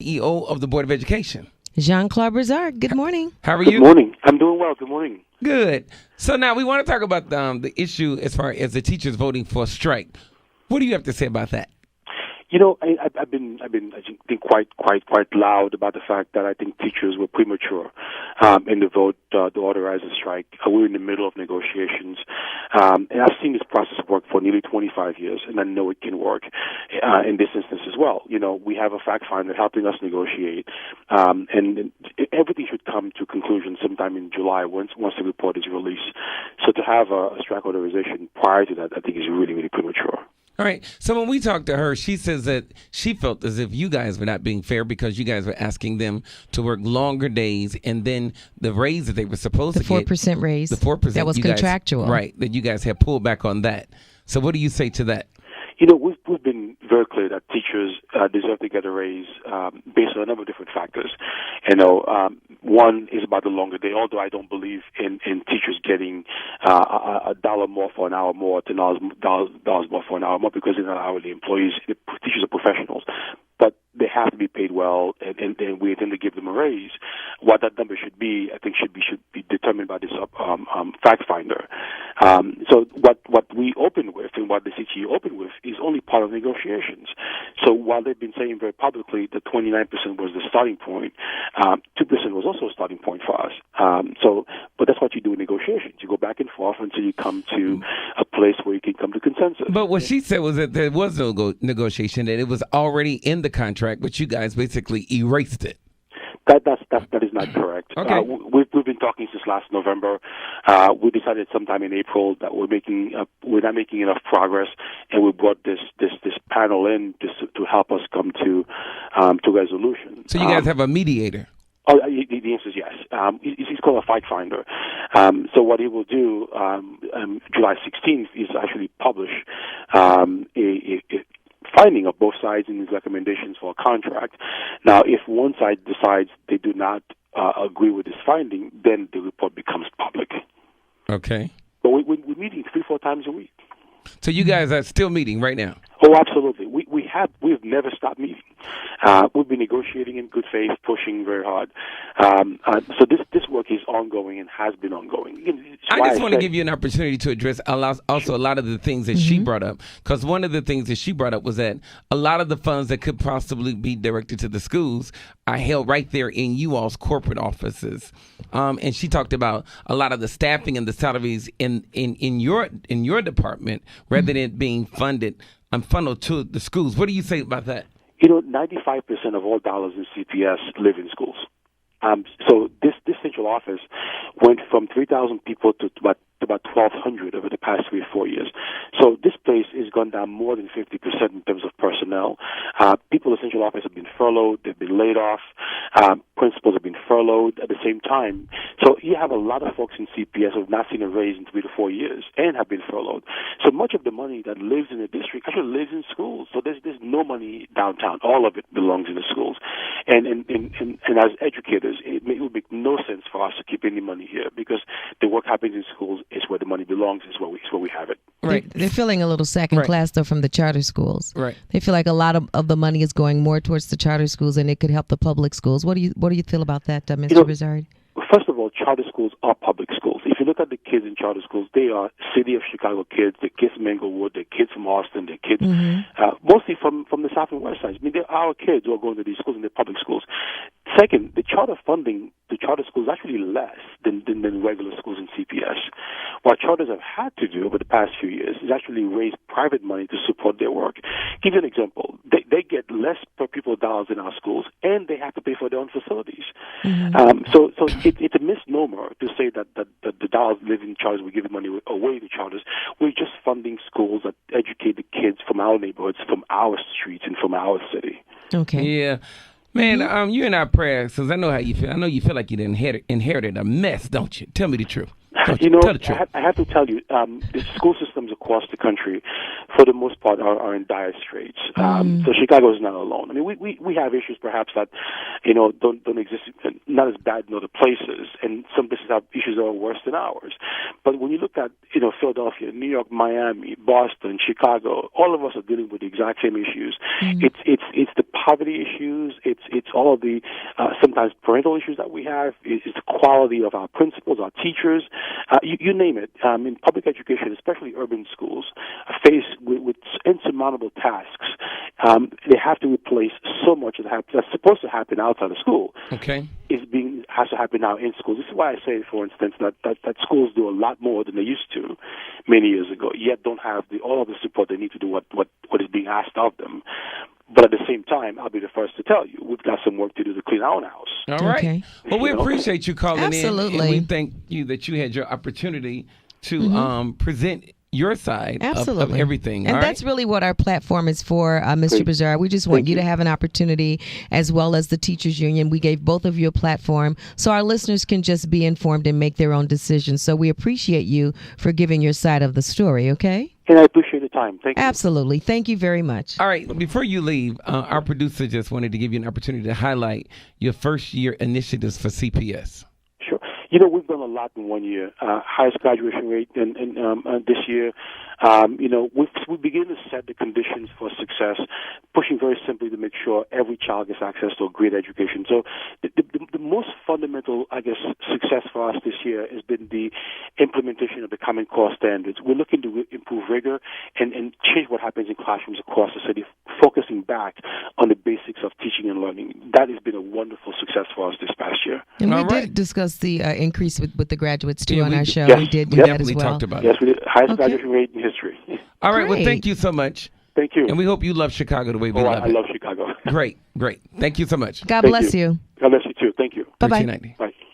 CEO of the Board of Education. Jean-Claude Brizard, good morning. How are you? Good morning. I'm doing well. Good morning. Good. So now we want to talk about the issue as far as the teachers voting for a strike. What do you have to say about that? You know, I've been I think quite loud about the fact that I think teachers were premature in the vote to authorize a strike. We're in the middle of negotiations, and I've seen this process work for nearly 25 years, and I know it can work in this instance as well. You know, we have a fact finder helping us negotiate, and everything should come to conclusion sometime in July once the report is released. So to have a strike authorization prior to that, I think is really premature. All right. So when we talked to her, she says that she felt as if you guys were not being fair because you guys were asking them to work longer days, and then the raise that they were supposed to get, the 4% raise, the 4% that was contractual, right? That you guys have pulled back on that. So what do you say to that? You know, we've been very clear that teachers deserve to get a raise based on a number of different factors. You know, one is about the longer day, although I don't believe in teachers getting a dollar more for an hour more, $10 more for an hour more, because they're not hourly employees. The teachers are professionals. But they have to be paid well, and we intend to give them a raise. What that number should be, I think, should be determined by this fact finder. So what we opened with and what the CTE opened with is only part of negotiations. So while they've been saying very publicly that 29% was the starting point, 2% was also a starting point for us. But that's what you do in negotiations. You go back and forth until you come to a place where you can come to consensus. But what she said was that there was no negotiation, that it was already in the contract, but you guys basically erased it. That is not correct. Okay. We've been talking since last November. We decided sometime in April that we're not making enough progress, and we brought this panel in just to help us come to resolution. So you guys have a mediator. Oh, the answer is yes. He's called a fact finder. So what he will do, July 16th, is actually publish a finding of both sides in his recommendations for a contract. Now, if one side decides they do not agree with this finding, then the report becomes public. Okay. But we're meeting 3-4 times a week. So you guys are still meeting right now? Oh, absolutely. We've never stopped meeting. We've been negotiating in good faith, pushing very hard. So this work is ongoing and has been ongoing. I just want to give you an opportunity to address also a lot of the things that she brought up, because one of the things that she brought up was that a lot of the funds that could possibly be directed to the schools are held right there in you all's corporate offices. And she talked about a lot of the staffing and the salaries in your department rather than being funneled to the schools. What do you say about that? You know, 95% of all dollars in CPS live in schools. So this central office went from 3,000 people to about 1,200 over the past 3 or 4 years. So this place has gone down more than 50% in terms of personnel. People in the central office have been furloughed. They've been laid off. Principals have been furloughed at the same time. So you have a lot of folks in CPS who have not seen a raise in 3 to 4 years and have been furloughed. So much of the money that lives in the district actually lives in schools. So there's no money downtown. All of it belongs in the schools. And as educators, it would make no sense for us to keep any money here, because the work happens in schools is where the money belongs, is where we have it. Right. They're feeling a little second class, though, from the charter schools. Right. They feel like a lot of the money is going more towards the charter schools, and it could help the public schools. What do you feel about that, Mr. Brizard? First of all, charter schools are public schools. If you look at the kids in charter schools, they are City of Chicago kids. They're kids from Englewood. They're kids from Austin. They're kids mostly from the South and West sides. I mean, they're our kids who are going to these schools, and they're public schools. Second, the charter funding to charter schools is actually less than regular schools in CPS. What charters have had to do over the past few years is actually raise private money to support their work. Give you an example. They get less per pupil dollars in our schools, and they have to pay for their own facilities. So it's a misnomer to say that the dollars live in charters, we're giving money away to charters. We're just funding schools that educate the kids from our neighborhoods, from our streets, and from our city. Okay. Yeah. Man, you're in our prayers, because I know how you feel. I know you feel like you inherited a mess, don't you? Tell me the truth. You know, Tell the truth. I have to tell you, the school systems across the country, for the most part, are in dire straits. So Chicago is not alone. I mean, we have issues perhaps that, you know, don't exist, not as bad in other places, and some places have issues that are worse than ours. But when you look at, you know, Philadelphia, New York, Miami, Boston, Chicago, all of us are dealing with the exact same issues. It's the poverty issues. It's all of the sometimes parental issues that we have. It's the quality of our principals, our teachers. You name it. In public education, especially urban schools, faced with insurmountable tasks. They have to replace so much that's supposed to happen outside of school. Okay. Has to happen now in schools. This is why I say, for instance, that schools do a lot more than they used to many years ago, yet don't have all of the support they need to do what is being asked of them. But at the same time, I'll be the first to tell you, we've got some work to do to clean our own house. All right. Okay. Well, we appreciate you calling Absolutely. in. And we thank you that you had your opportunity to present your side of everything. And all that's right? really what our platform is for, Mr. Brizard. We just want you to have an opportunity, as well as the Teachers Union. We gave both of you a platform so our listeners can just be informed and make their own decisions. So we appreciate you for giving your side of the story, okay? And I appreciate the time. Thank you. Absolutely. Thank you very much. All right. Before you leave, our producer just wanted to give you an opportunity to highlight your first year initiatives for CPS. Sure. You know, we've done a lot in 1 year. Highest graduation rate in this year. You know, we begin to set the conditions for success, pushing very simply to make sure every child gets access to a great education. So the most fundamental, I guess, success for us this year has been the implementation of the Common Core standards. We're looking to improve rigor and change what happens in classrooms across the city, focusing back on the basics of teaching and learning. That has been a wonderful success for us this past year. And we did discuss the increase with the graduates, too, on our show. Yes. We did do Yep. that as well. Talked about Yes, it. we did. Highest graduation rate in history. All right. Well, Great. thank you so much. Thank you. And we hope you love Chicago the way we love I it. love Chicago. Great. Thank you so much. God bless you. God bless you, too. Thank you. Bye-bye. 1390.